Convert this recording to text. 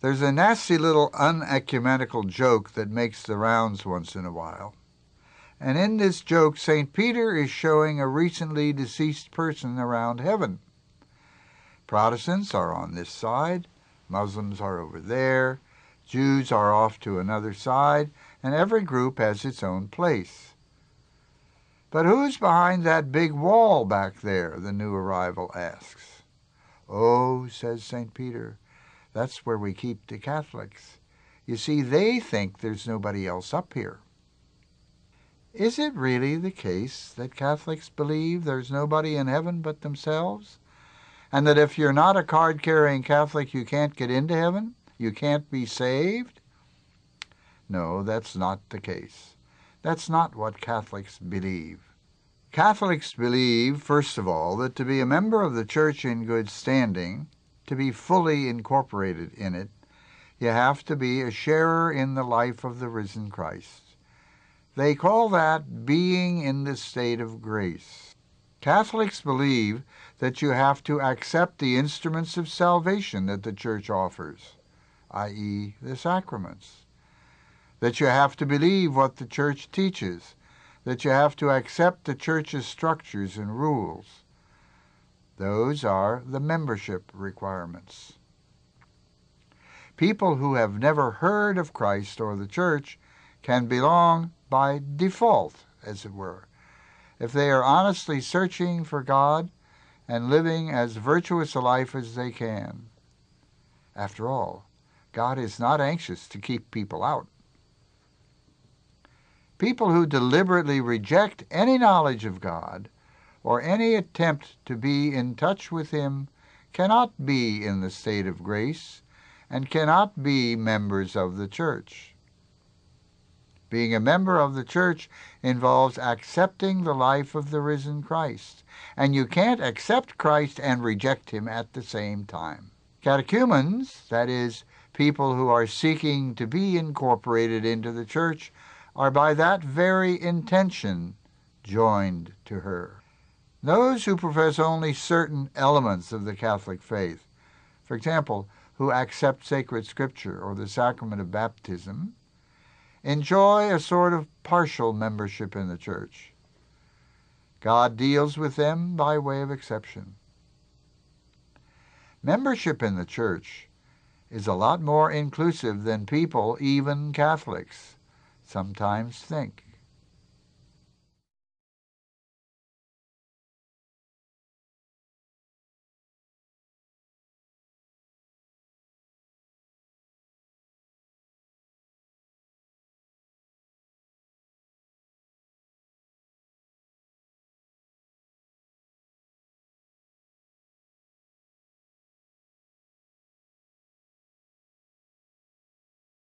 There's a nasty little unecumenical joke that makes the rounds once in a while. And in this joke, St. Peter is showing a recently deceased person around heaven. Protestants are on this side, Muslims are over there, Jews are off to another side, and every group has its own place. But who's behind that big wall back there, the new arrival asks. Oh, says St. Peter, that's where we keep the Catholics. You see, they think there's nobody else up here. Is it really the case that Catholics believe there's nobody in heaven but themselves? And that if you're not a card-carrying Catholic, you can't get into heaven? You can't be saved? No, that's not the case. That's not what Catholics believe. Catholics believe, first of all, that to be a member of the Church in good standing, to be fully incorporated in it, you have to be a sharer in the life of the risen Christ. They call that being in the state of grace. Catholics believe that you have to accept the instruments of salvation that the Church offers, i.e., the sacraments. That you have to believe what the Church teaches, that you have to accept the Church's structures and rules. Those are the membership requirements. People who have never heard of Christ or the Church can belong by default, as it were, if they are honestly searching for God and living as virtuous a life as they can. After all, God is not anxious to keep people out. People who deliberately reject any knowledge of God or any attempt to be in touch with Him cannot be in the state of grace and cannot be members of the Church. Being a member of the Church involves accepting the life of the risen Christ, and you can't accept Christ and reject Him at the same time. Catechumens, that is, people who are seeking to be incorporated into the Church, are by that very intention joined to her. Those who profess only certain elements of the Catholic faith, for example, who accept sacred Scripture or the sacrament of baptism, enjoy a sort of partial membership in the Church. God deals with them by way of exception. Membership in the Church is a lot more inclusive than people, even Catholics, sometimes think.